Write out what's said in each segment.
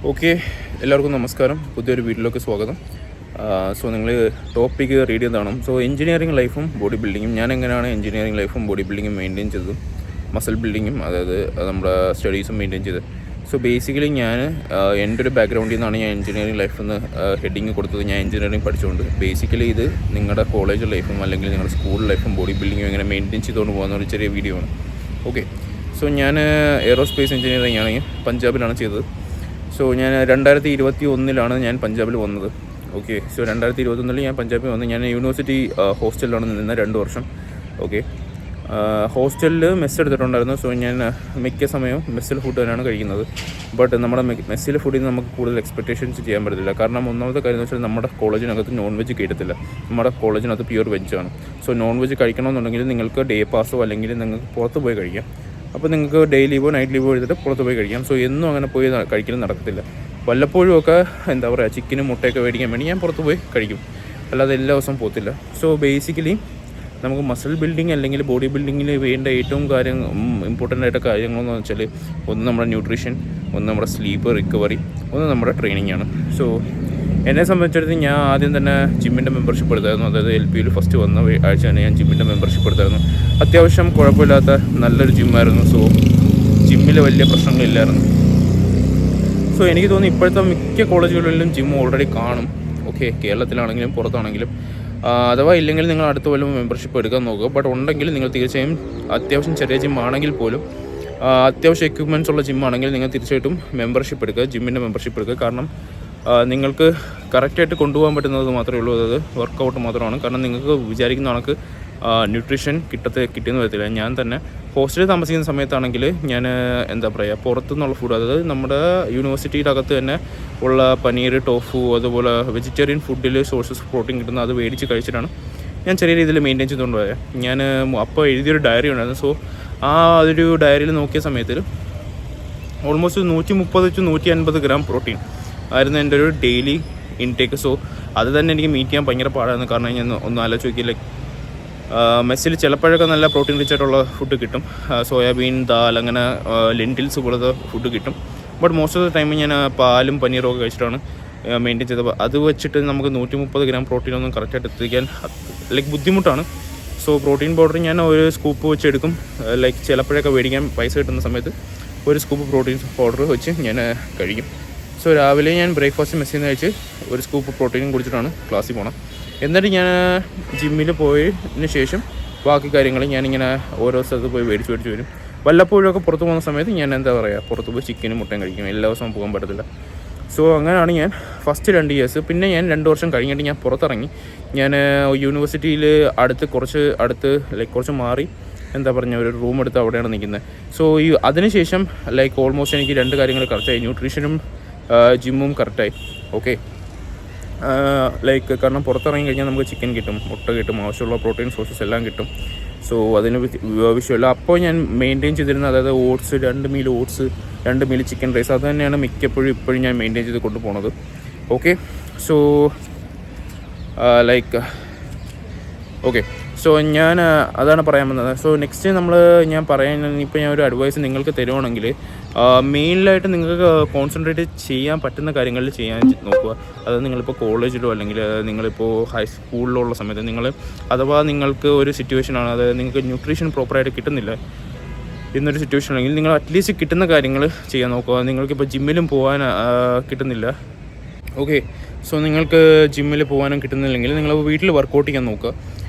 Okay, എല്ലാവർക്കും നമസ്കാരം. പുതിയൊരു വീഡിയോയിലേക്ക് സ്വാഗതം. സോ നിങ്ങൾ ടോപ്പിക്ക് റീഡ് ചെയ്തതാണ്. സോ എഞ്ചിനീയറിംഗ് ലൈഫും ബോഡി ബിൽഡിങ്ങും, ഞാൻ എങ്ങനെയാണ് എഞ്ചിനീയറിംഗ് ലൈഫും ബോഡി ബിൽഡിങ്ങും മെയിൻറ്റെയിൻ ചെയ്തതും മസിൽ ബിൽഡിങ്ങും, അതായത് നമ്മുടെ സ്റ്റഡീസും മെയിൻറ്റെയിൻ ചെയ്തത്. സോ ബേസിക്കലി ഞാൻ എൻ്റെ ഒരു ബാക്ക്ഗ്രൗണ്ടിൽ നിന്നാണ് ഞാൻ എഞ്ചിനീയറിംഗ് ലൈഫിൽ നിന്ന് ഹെഡിങ് കൊടുത്തത്. ഞാൻ എഞ്ചിനീയറിംഗ് പഠിച്ചുകൊണ്ട് ബേസിക്കലി ഇത് നിങ്ങളുടെ കോളേജ് ലൈഫും അല്ലെങ്കിൽ നിങ്ങളുടെ സ്കൂൾ ലൈഫും ബോഡി ബിൽഡിങ്ങും എങ്ങനെ മെയിൻറ്റെയിൻ ചെയ്തുകൊണ്ട് പോകുന്ന ഒരു ചെറിയ വീഡിയോ ആണ്. ഓക്കെ, സോ ഞാൻ എയ്റോസ്പേസ് എഞ്ചിനീയറിംഗ് ആണ് പഞ്ചാബിലാണ് ചെയ്തത്. സോ ഞാൻ 2021 ഞാൻ പഞ്ചാബിൽ വന്നത്. ഓക്കെ, സോ 2021 ഞാൻ പഞ്ചാബിൽ വന്നു. ഞാൻ യൂണിവേഴ്സിറ്റി ഹോസ്റ്റലിലാണ് നിന്ന 2 വർഷം. ഓക്കെ, ഹോസ്റ്റലിൽ മെസ്സ് എടുത്തിട്ടുണ്ടായിരുന്നു. സോ ഞാൻ മിക്ക സമയവും മെസ്സിൽ ഫുഡ് തന്നെയാണ് കഴിക്കുന്നത്. ബട്ട് നമ്മുടെ മെസ്സിലെ ഫുഡിൽ നിന്ന് നമുക്ക് കൂടുതൽ എക്സ്പെക്റ്റേഷൻസ് ചെയ്യാൻ പറ്റത്തില്ല. കാരണം ഒന്നാമത്തെ കാര്യം എന്ന് വെച്ചാൽ നമ്മുടെ കോളേജിനകത്ത് നോൺ വെജ് കയറ്റത്തില്ല. നമ്മുടെ കോളേജിനകത്ത് പ്യൂർ വെജാണ്. സോ നോൺ വെജ് കഴിക്കണമെന്നുണ്ടെങ്കിൽ നിങ്ങൾക്ക് ഡേ പാസോ അല്ലെങ്കിൽ നിങ്ങൾക്ക് പുറത്ത് പോയി കഴിക്കാം. അപ്പോൾ നിങ്ങൾക്ക് ഡേ ലീവോ നൈറ്റ് ലീവോ എടുത്തിട്ട് പുറത്ത് പോയി കഴിക്കാം. സോ എന്നും അങ്ങനെ പോയി കഴിക്കലും നടക്കത്തില്ല. വല്ലപ്പോഴും ഒക്കെ എന്താ പറയുക, ചിക്കനും മുട്ടയൊക്കെ മേടിക്കാൻ വേണ്ടി ഞാൻ പുറത്ത് പോയി കഴിക്കും, അല്ലാതെ എല്ലാ ദിവസവും പോകത്തില്ല. സോ ബേസിക്കലി നമുക്ക് മസിൽ ബിൽഡിങ് അല്ലെങ്കിൽ ബോഡി ബിൽഡിങ്ങിൽ വേണ്ട ഏറ്റവും ഇമ്പോർട്ടൻ്റ് ആയിട്ട് കാര്യങ്ങളെന്ന് വെച്ചാൽ, ഒന്ന് നമ്മുടെ ന്യൂട്രീഷൻ, ഒന്ന് നമ്മുടെ സ്ലീപ്പ് റിക്കവറി, ഒന്ന് നമ്മുടെ ട്രെയിനിങ് ആണ്. സോ എന്നെ സംബന്ധിച്ചിടത്തോളം ഞാൻ ആദ്യം തന്നെ ജിമ്മിൻ്റെ മെമ്പർഷിപ്പ് എടുത്തായിരുന്നു. അതായത് LP ഫസ്റ്റ് വന്ന ആഴ്ച തന്നെ ഞാൻ ജിമ്മിൻ്റെ മെമ്പർഷിപ്പ് എടുത്തായിരുന്നു. അത്യാവശ്യം കുഴപ്പമില്ലാത്ത നല്ലൊരു ജിമ്മായിരുന്നു. സോ ജിമ്മിൽ വലിയ പ്രശ്നങ്ങളില്ലായിരുന്നു. സോ എനിക്ക് തോന്നുന്നു ഇപ്പോഴത്തെ മിക്ക കോളേജുകളിലും ജിം ഓൾറെഡി കാണും. ഓക്കെ, കേരളത്തിലാണെങ്കിലും പുറത്താണെങ്കിലും. അഥവാ ഇല്ലെങ്കിൽ നിങ്ങൾ അടുത്ത വല്ലതും മെമ്പർഷിപ്പ് എടുക്കാൻ നോക്കുക. ബട്ട് ഉണ്ടെങ്കിൽ നിങ്ങൾ തീർച്ചയായും അത്യാവശ്യം ചെറിയ ജിം ആണെങ്കിൽ പോലും അത്യാവശ്യം എക്യുപ്മെൻറ്റ്സ് ഉള്ള ജിമ്മാണെങ്കിൽ നിങ്ങൾ തീർച്ചയായിട്ടും മെമ്പർഷിപ്പ് എടുക്കുക, ജിമ്മിൻ്റെ മെമ്പർഷിപ്പ് എടുക്കുക. കാരണം നിങ്ങൾക്ക് കറക്റ്റായിട്ട് കൊണ്ടുപോകാൻ പറ്റുന്നത് മാത്രമേ ഉള്ളൂ, അതായത് വർക്കൗട്ട് മാത്രമാണ്. കാരണം നിങ്ങൾക്ക് വിചാരിക്കുന്ന കണക്ക് ന്യൂട്രീഷൻ കിട്ടിയെന്ന് വരത്തില്ല. ഞാൻ തന്നെ ഹോസ്റ്റലിൽ താമസിക്കുന്ന സമയത്താണെങ്കിൽ ഞാൻ എന്താ പറയുക, പുറത്തുനിന്നുള്ള ഫുഡ്, അതായത് നമ്മുടെ യൂണിവേഴ്സിറ്റിയുടെ അകത്ത് തന്നെ ഉള്ള പനീർ, ടോഫു, അതുപോലെ വെജിറ്റേറിയൻ ഫുഡിൽ സോഴ്സസ് പ്രോട്ടീൻ കിട്ടുന്ന അത് മേടിച്ച് കഴിച്ചിട്ടാണ് ഞാൻ ചെറിയ രീതിയിൽ മെയിൻറ്റെയിൻ ചെയ്തുകൊണ്ട് പോയത്. ഞാൻ അപ്പോൾ എഴുതിയൊരു ഡയറി ഉണ്ടായിരുന്നു. സോ ആ ഒരു ഡയറിയിൽ നോക്കിയ സമയത്തിൽ ഓൾമോസ്റ്റ് 130 to 150 ഗ്രാം പ്രോട്ടീൻ ആയിരുന്നു എൻ്റെ ഒരു ഡെയിലി ഇൻടേക്ക്. സോ അത് തന്നെ എനിക്ക് മീറ്റ് ചെയ്യാൻ ഭയങ്കര പാടായിരുന്നു. കാരണം ഞാൻ ഒന്ന് ആലോചിച്ച് നോക്കിയില്ല, മെസ്സിൽ ചിലപ്പോഴൊക്കെ നല്ല പ്രോട്ടീൻ റിച്ച് ആയിട്ടുള്ള ഫുഡ് കിട്ടും, സോയാബീൻ, ദാൽ, അങ്ങനെ ലെൻറ്റിൽസ് പോലത്തെ ഫുഡ് കിട്ടും. But most of the time ഞാൻ പാലും പനീറും ഒക്കെ കഴിച്ചിട്ടാണ് മെയിൻറ്റെയിൻ ചെയ്തത്. അത് വെച്ചിട്ട് നമുക്ക് 130 ഗ്രാം പ്രോട്ടീനൊന്നും കറക്റ്റായിട്ട് എത്തിക്കാൻ ബുദ്ധിമുട്ടാണ്. സോ പ്രോട്ടീൻ പൗഡർ ഞാൻ ഒരു സ്കൂപ്പ് വെച്ച് എടുക്കും. ചിലപ്പോഴൊക്കെ മേടിക്കാൻ പൈസ കിട്ടുന്ന സമയത്ത് ഒരു സ്കൂപ്പ് പ്രോട്ടീൻ പൗഡർ വെച്ച് ഞാൻ കഴിക്കും. സോ രാവിലെ ഞാൻ ബ്രേക്ക്ഫാസ്റ്റ് മെസ്സിൽ നിന്ന് കഴിച്ച് ഒരു സ്കൂപ്പ് പ്രോട്ടീനും കുടിച്ചിട്ടാണ് ക്ലാസ്സിൽ പോകണം. എന്നിട്ട് ഞാൻ ജിമ്മിൽ പോയതിന് ശേഷം ബാക്കി കാര്യങ്ങൾ ഞാനിങ്ങനെ ഓരോ സ്ഥലത്ത് പോയി മേടിച്ച് വരും. വല്ലപ്പോഴൊക്കെ പുറത്ത് പോകുന്ന സമയത്ത് ഞാൻ എന്താ പറയുക, പുറത്ത് പോയി ചിക്കനും മുട്ടയും കഴിക്കും. എല്ലാ ദിവസവും പോകാൻ പറ്റത്തില്ല. സോ അങ്ങനെയാണ് ഞാൻ ഫസ്റ്റ് 2 ഇയേഴ്സ്. പിന്നെ ഞാൻ 2 വർഷം കഴിഞ്ഞിട്ട് ഞാൻ പുറത്തിറങ്ങി. ഞാൻ യൂണിവേഴ്സിറ്റിയിൽ കുറച്ച് മാറി എന്താ പറഞ്ഞ ഒരു റൂം എടുത്ത് അവിടെയാണ് നിൽക്കുന്നത്. സോ അതിനുശേഷം ഓൾമോസ്റ്റ് എനിക്ക് 2 കാര്യങ്ങൾ കറക്റ്റായി, ന്യൂട്രീഷനും ജിമ്മും കറക്റ്റായി. ഓക്കെ, കാരണം പുറത്തിറങ്ങി കഴിഞ്ഞാൽ നമുക്ക് ചിക്കൻ കിട്ടും, മുട്ട കിട്ടും, ആവശ്യമുള്ള പ്രോട്ടീൻ സോഴ്സസ് എല്ലാം കിട്ടും. സോ അതിന് വിഷയമില്ല. അപ്പോൾ ഞാൻ മെയിൻറ്റെയിൻ ചെയ്തിരുന്നത്, അതായത് oats, 2 meal oats, 2 meal chicken rice, അത് തന്നെയാണ് ഇപ്പോഴും ഞാൻ മെയിൻറ്റെയിൻ ചെയ്ത് കൊണ്ടുപോകുന്നത്. ഓക്കെ, സോ ഓക്കെ, സോ ഞാൻ അതാണ് പറയാൻ വന്നത്. സോ നെക്സ്റ്റ് ഞാൻ ഇപ്പോൾ ഞാൻ ഒരു അഡ്വൈസ് നിങ്ങൾക്ക് തരുവാണെങ്കിൽ, മെയിനായിട്ട് നിങ്ങൾക്ക് കോൺസെൻട്രേറ്റ് ചെയ്യാൻ പറ്റുന്ന കാര്യങ്ങളിൽ ചെയ്യാൻ നോക്കുക. അതായത് നിങ്ങളിപ്പോൾ കോളേജിലോ അല്ലെങ്കിൽ നിങ്ങളിപ്പോൾ ഹൈസ്കൂളിലോ ഉള്ള സമയത്ത് അഥവാ നിങ്ങൾക്ക് ഒരു സിറ്റുവേഷനാണ്, അതായത് നിങ്ങൾക്ക് ന്യൂട്രീഷൻ പ്രോപ്പറായിട്ട് കിട്ടുന്നില്ല എന്നൊരു സിറ്റുവേഷൻ ആണെങ്കിൽ നിങ്ങൾ അറ്റ്ലീസ്റ്റ് കിട്ടുന്ന കാര്യങ്ങൾ ചെയ്യാൻ നോക്കുക. നിങ്ങൾക്കിപ്പോൾ ജിമ്മിലും പോകാൻ കിട്ടുന്നില്ല. ഓക്കെ, സോ നിങ്ങൾക്ക് ജിമ്മിൽ പോകാനും കിട്ടുന്നില്ലെങ്കിൽ നിങ്ങൾ വീട്ടിൽ വർക്കൗട്ട് ചെയ്യാൻ നോക്കുക.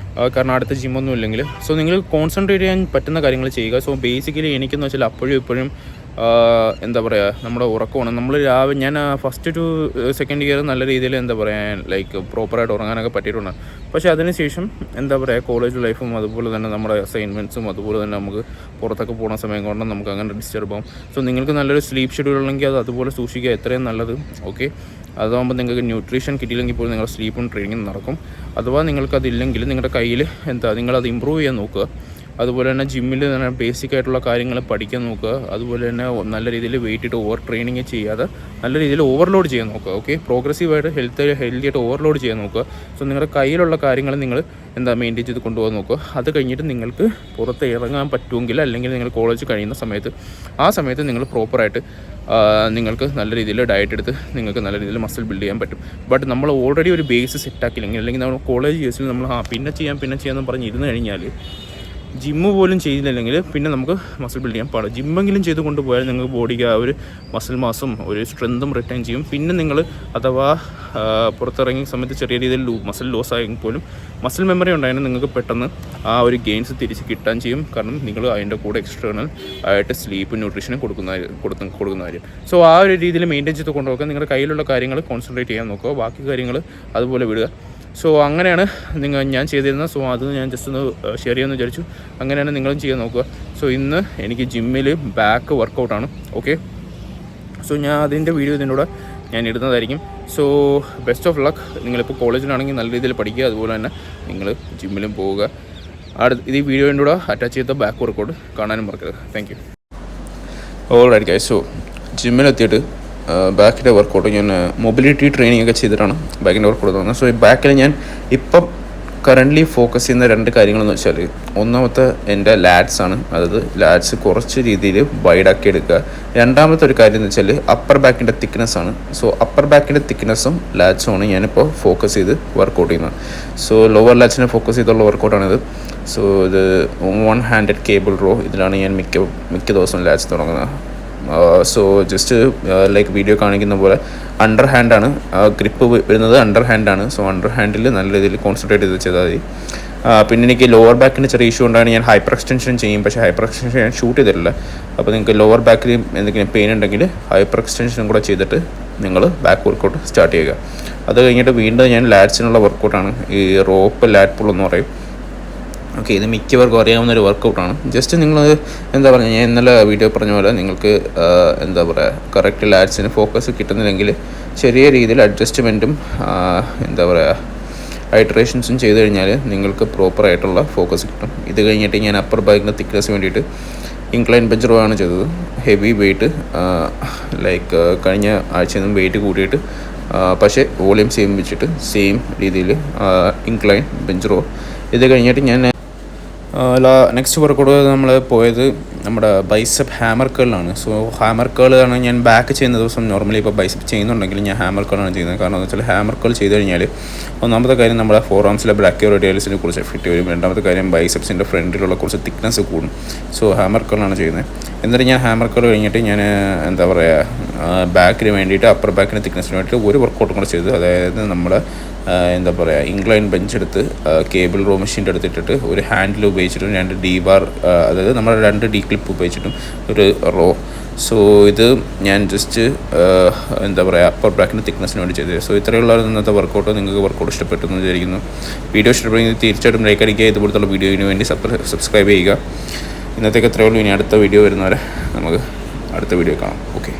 കാരണം അടുത്ത ജിമ്മൊന്നും ഇല്ലെങ്കിൽ. സോ നിങ്ങൾ കോൺസെൻട്രേറ്റ് ചെയ്യാൻ പറ്റുന്ന കാര്യങ്ങൾ ചെയ്യുക. സോ ബേസിക്കലി എനിക്കെന്ന് വെച്ചാൽ ഇപ്പോഴും എന്താ പറയുക, നമ്മുടെ ഉറക്കമാണ്. ഞാൻ ഫസ്റ്റ് ടു സെക്കൻഡ് ഇയർ നല്ല രീതിയിൽ എന്താ പറയുക, പ്രോപ്പറായിട്ട് ഉറങ്ങാനൊക്കെ പറ്റിയിട്ടുണ്ട്. പക്ഷേ അതിനുശേഷം എന്താ പറയുക, കോളേജ് ലൈഫും അതുപോലെ തന്നെ നമ്മുടെ അസൈൻമെൻറ്റ്സും അതുപോലെ തന്നെ നമുക്ക് പുറത്തൊക്കെ പോകുന്ന സമയം കൊണ്ട് നമുക്ക് അങ്ങനെ ഡിസ്റ്റർബ് ആകും. സോ നിങ്ങൾക്ക് നല്ലൊരു സ്ലീപ്പ് ഷെഡ്യൂൾ ഉണ്ടെങ്കിൽ അത് അതുപോലെ സൂക്ഷിക്കുക, എത്രയും നല്ലത്. ഓക്കെ, അതാകുമ്പോൾ നിങ്ങൾക്ക് ന്യൂട്രീഷൻ കിട്ടിയില്ലെങ്കിൽ പോലും നിങ്ങളുടെ സ്ലീപ്പും ട്രെയിനിങ്ങും നടക്കും. അഥവാ നിങ്ങൾക്കതില്ലെങ്കിൽ നിങ്ങളുടെ കയ്യിൽ നിങ്ങളത് ഇമ്പ്രൂവ് ചെയ്യാൻ നോക്കുക. അതുപോലെ തന്നെ ജിമ്മിൽ തന്നെ ബേസിക് ആയിട്ടുള്ള കാര്യങ്ങൾ പഠിക്കാൻ നോക്കുക. അതുപോലെ തന്നെ നല്ല രീതിയിൽ വെയിറ്റ് ഇട്ട് ഓവർ ട്രെയിനിങ് ചെയ്യാതെ നല്ല രീതിയിൽ ഓവർലോഡ് ചെയ്യാൻ നോക്കുക. ഓക്കെ, പ്രോഗ്രസീവായിട്ട് ഹെൽത്തി ആയിട്ട് ഓവർലോഡ് ചെയ്യാൻ നോക്കുക. സോ നിങ്ങളുടെ കയ്യിലുള്ള കാര്യങ്ങൾ നിങ്ങൾ മെയിൻറ്റെയിൻ ചെയ്ത് കൊണ്ടുപോകാൻ നോക്കുക. അത് കഴിഞ്ഞിട്ട് നിങ്ങൾക്ക് പുറത്ത് ഇറങ്ങാൻ പറ്റുമെങ്കിൽ, അല്ലെങ്കിൽ നിങ്ങൾ കോളേജ് കഴിയുന്ന സമയത്ത് ആ സമയത്ത് നിങ്ങൾ പ്രോപ്പറായിട്ട് നിങ്ങൾക്ക് നല്ല രീതിയിൽ ഡയറ്റ് എടുത്ത് നിങ്ങൾക്ക് നല്ല രീതിയിൽ മസിൽ ബിൽഡ് ചെയ്യാൻ പറ്റും. ബട്ട് നമ്മൾ ഓൾറെഡി ഒരു ബേസ് സെറ്റാക്കില്ലെങ്കിൽ, അല്ലെങ്കിൽ നമ്മൾ കോളേജ് കേസിൽ നമ്മൾ പിന്നെ ചെയ്യാമെന്ന് പറഞ്ഞ് ഇരുന്ന് കഴിഞ്ഞാൽ ജിമ്മ് പോലും ചെയ്തില്ലെങ്കിൽ പിന്നെ നമുക്ക് മസിൽ ബിൽഡ് ചെയ്യാൻ പാടില്ല. ജിമ്മെങ്കിലും ചെയ്ത് കൊണ്ടുപോയാൽ നിങ്ങൾക്ക് ബോഡിക്ക് ആ ഒരു മസിൽ മാസും ഒരു സ്ട്രെങ്തും റിട്ടേൺ ചെയ്യും. പിന്നെ നിങ്ങൾ അഥവാ പുറത്തിറങ്ങിയ സമയത്ത് ചെറിയ രീതിയിൽ മസിൽ ലോസ് ആയെങ്കിൽ പോലും മസിൽ മെമ്മറി ഉണ്ടായാലും നിങ്ങൾക്ക് പെട്ടെന്ന് ആ ഒരു ഗെയിൻസ് തിരിച്ച് കിട്ടാൻ ചെയ്യും. കാരണം നിങ്ങൾ അതിൻ്റെ കൂടെ എക്സ്റ്റേണൽ ആയിട്ട് സ്ലീപ്പ് ന്യൂട്രീഷനും കൊടുക്കുന്ന കാര്യം. സോ ആ ഒരു രീതിയിൽ മെയിൻറ്റെയിൻ ചെയ്ത് കൊണ്ടുപോകുക. നിങ്ങളുടെ കയ്യിലുള്ള കാര്യങ്ങൾ കോൺസെൻട്രേറ്റ് ചെയ്യാൻ നോക്കുക, ബാക്കി കാര്യങ്ങൾ അതുപോലെ വിടുക. സോ അങ്ങനെയാണ് ഞാൻ ചെയ്തിരുന്നത്. സോ അത് ഞാൻ ജസ്റ്റ് ഒന്ന് ഷെയർ ചെയ്യാമെന്ന് വിചാരിച്ചു. അങ്ങനെയാണ് നിങ്ങളും ചെയ്യാൻ നോക്കുക. സോ ഇന്ന് എനിക്ക് ജിമ്മിൽ ബാക്ക് വർക്കൗട്ടാണ്. ഓക്കെ, സോ ഞാൻ അതിൻ്റെ വീഡിയോ ഇതിൻ്റെ ഞാൻ ഇടുന്നതായിരിക്കും. So best of luck. നിങ്ങളിപ്പോൾ കോളേജിലാണെങ്കിൽ നല്ല രീതിയിൽ പഠിക്കുക, അതുപോലെ തന്നെ നിങ്ങൾ ജിമ്മിലും പോവുക. ഇത് ഈ വീഡിയോൻ്റെ കൂടെ അറ്റാച്ച് ചെയ്ത ബാക്ക് വർക്കൗട്ട് കാണാനും മറക്കരുത്. Thank you. Alright guys, so ജിമ്മിലെത്തിയിട്ട് ബാക്കിൻ്റെ വർക്കൗട്ട് ഞാൻ മൊബിലിറ്റി ട്രെയിനിങ് ഒക്കെ ചെയ്തിട്ടാണ് ബാക്കിൻ്റെ വർക്കൗട്ട് തോന്നുന്നത്. സോ ഈ ബാക്കിൽ ഞാൻ ഇപ്പം കറൻ്റ്ലി ഫോക്കസ് ചെയ്യുന്ന 2 കാര്യങ്ങളെന്ന് വെച്ചാൽ, ഒന്നാമത്തെ എൻ്റെ ലാഡ്സാണ്. അതായത് ലാഡ്സ് കുറച്ച് രീതിയിൽ വൈഡാക്കി എടുക്കുക. രണ്ടാമത്തെ ഒരു കാര്യം എന്ന് വെച്ചാൽ അപ്പർ ബാക്കിൻ്റെ തിക്നെസ്സാണ്. സോ അപ്പർ ബാക്കിൻ്റെ തിക്നെസ്സും ലാഡ്സുമാണ് ഞാനിപ്പോൾ ഫോക്കസ് ചെയ്ത് വർക്കൗട്ട് ചെയ്യുന്നത്. സോ ലോവർ ലാഡ്സിനെ ഫോക്കസ് ചെയ്തുള്ള വർക്കൗട്ടാണിത്. സോ ഇത് 1 ഹാൻഡഡ് കേബിൾ റോ, ഇതിലാണ് ഞാൻ മിക്ക ദിവസവും ലാഡ്സ് തുടങ്ങുന്നത്. സോ ജസ്റ്റ് ലൈക്ക് വീഡിയോ കാണിക്കുന്ന പോലെ അണ്ടർ ഹാൻഡാണ് ഗ്രിപ്പ് വരുന്നത്, അണ്ടർ ഹാൻഡാണ്. സോ അണ്ടർ ഹാൻഡിൽ നല്ല രീതിയിൽ കോൺസെൻട്രേറ്റ് ചെയ്ത് ചെയ്താൽ മതി. പിന്നെ എനിക്ക് ലോവർ ബാക്കിന് ചെറിയ ഇഷ്യൂ ഉണ്ടാണ്. ഞാൻ ഹൈപ്പർ എക്സ്റ്റൻഷൻ ചെയ്യും, പക്ഷേ ഹൈപ്പർ എക്സ്റ്റൻഷൻ ഞാൻ ഷൂട്ട് ചെയ്തിട്ടില്ല. അപ്പോൾ നിങ്ങൾക്ക് ലോവർ ബാക്കിൽ എന്തെങ്കിലും പെയിൻ ഉണ്ടെങ്കിൽ ഹൈപ്പർ എക്സ്റ്റൻഷനും കൂടെ ചെയ്തിട്ട് നിങ്ങൾ ബാക്ക് വർക്കൗട്ട് സ്റ്റാർട്ട് ചെയ്യുക. അത് കഴിഞ്ഞിട്ട് വീണ്ടും ഞാൻ ലാറ്റ്സിനുള്ള വർക്കൗട്ടാണ്, ഈ റോപ്പ് ലാറ്റ് പുൾ എന്ന് പറയും. ഓക്കെ, ഇത് മിക്കവർക്കും അറിയാവുന്നൊരു വർക്കൗട്ടാണ്. ജസ്റ്റ് നിങ്ങൾ ഞാൻ ഇന്നലെ വീഡിയോ പറഞ്ഞ പോലെ നിങ്ങൾക്ക് കറക്റ്റ് ലാറ്റ്സിന് ഫോക്കസ് കിട്ടുന്നില്ലെങ്കിൽ ചെറിയ രീതിയിൽ അഡ്ജസ്റ്റ്മെൻറ്റും ഹൈഡ്രേഷൻസും ചെയ്ത് കഴിഞ്ഞാൽ നിങ്ങൾക്ക് പ്രോപ്പറായിട്ടുള്ള ഫോക്കസ് കിട്ടും. ഇത് കഴിഞ്ഞിട്ട് ഞാൻ അപ്പർ ബാക്കിൻ്റെ തിക്നെസ് വേണ്ടിയിട്ട് ഇൻക്ലൈൻ ബെഞ്ച് റോ ആണ് ചെയ്തത്. ഹെവി വെയിറ്റ്, ലൈക്ക് കഴിഞ്ഞ ആഴ്ചയിൽ നിന്നും വെയിറ്റ് കൂടിയിട്ട് പക്ഷേ വോളിയം സെയിം വെച്ചിട്ട് സെയിം രീതിയിൽ ഇൻക്ലൈൻ ബെഞ്ച് റോ. ഇത് കഴിഞ്ഞിട്ട് ഞാൻ നെക്സ്റ്റ് വർക്കൗട്ട് നമ്മൾ പോയത് നമ്മുടെ ബൈസെപ്പ് ഹാമർ കേളിലാണ്. സോ ഹാമർ കേളാണ് ഞാൻ ബാക്ക് ചെയ്യുന്ന ദിവസം. നോർമലി ഇപ്പോൾ ബൈസെപ്പ് ചെയ്യുന്നുണ്ടെങ്കിൽ ഞാൻ ഹാമർ കേളാണ് ചെയ്യുന്നത്. കാരണം എന്ന് വെച്ചാൽ ഹാമർ കേൾ ചെയ്ത് കഴിഞ്ഞാൽ ഒന്നാമത്തെ കാര്യം നമ്മുടെ ഫോർ ആംസിലെ ബ്രാക്കിയോറേഡിയൽസിനെ കുറിച്ച് എഫക്റ്റ് വരും. രണ്ടാമത്തെ കാര്യം ബൈസെപ്സിൻ്റെ ഫ്രണ്ടിലുള്ള കുറച്ച് തിക്നെസ് കൂടും. സോ ഹാമർ കേളാണ് ചെയ്യുന്നത്. എന്നിട്ട് ഞാൻ ഹാമർ കേൾ കഴിഞ്ഞിട്ട് ഞാൻ ബാക്കിന് വേണ്ടിയിട്ട് അപ്പർ ബാക്കിന് തിക്നെസ്സിന് വേണ്ടിയിട്ട് ഒരു വർക്കൗട്ടും കൂടെ ചെയ്തു. അതായത് നമ്മുടെ ഇൻക്ലൈൻ ബെഞ്ച് എടുത്ത് കേബിൾ റോ മെഷീൻ്റെ അടുത്തിട്ടിട്ട് ഒരു ഹാൻഡിൽ ഉപയോഗിച്ചിട്ടും 2 ഡി ബാർ, അതായത് നമ്മുടെ 2 ഡി ക്ലിപ്പ് ഉപയോഗിച്ചിട്ടും ഒരു റോ. സോ ഇത് ഞാൻ ജസ്റ്റ് അപ്പർ ബാക്കിൻ്റെ തിക്നെസ്സിന് വേണ്ടി ചെയ്തത്. സോ ഇത്രയുള്ള ഇന്നത്തെ വർക്കൗട്ട്. നിങ്ങൾക്ക് വർക്കൗട്ട് ഇഷ്ടപ്പെട്ടു എന്ന് വിചാരിക്കുന്നു. വീഡിയോ ഇഷ്ടപ്പെടുമെങ്കിൽ തീർച്ചയായിട്ടും ലൈക്ക് അടിക്കുക. ഇതുപോലത്തുള്ള വീഡിയോയിന് വേണ്ടി സബ്സ്ക്രൈബ് ചെയ്യുക. ഇന്നത്തേക്ക് എത്രയുള്ളൂ. ഇനി അടുത്ത വീഡിയോ വരുന്നവരെ നമുക്ക് അടുത്ത വീഡിയോ കാണാം. ഓക്കെ.